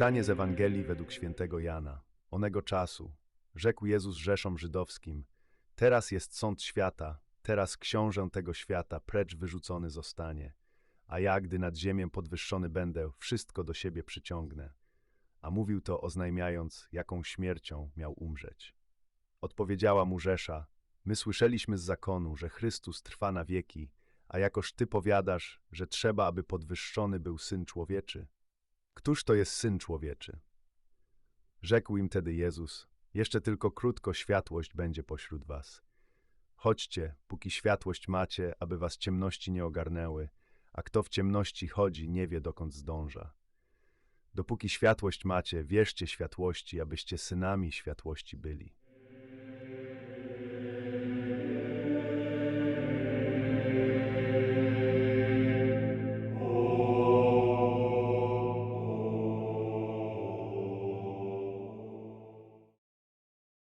Czytanie z Ewangelii według świętego Jana. Onego czasu rzekł Jezus Rzeszom żydowskim: Teraz jest sąd świata, teraz książę tego świata precz wyrzucony zostanie, a ja, gdy nad ziemię podwyższony będę, wszystko do siebie przyciągnę. A mówił to oznajmiając, jaką śmiercią miał umrzeć. Odpowiedziała mu Rzesza: My słyszeliśmy z zakonu, że Chrystus trwa na wieki, a jakoż ty powiadasz, że trzeba, aby podwyższony był Syn Człowieczy? Któż to jest Syn Człowieczy? Rzekł im tedy Jezus: Jeszcze tylko krótko światłość będzie pośród was. Chodźcie, póki światłość macie, aby was ciemności nie ogarnęły, a kto w ciemności chodzi, nie wie, dokąd zdąża. Dopóki światłość macie, wierzcie światłości, abyście synami światłości byli.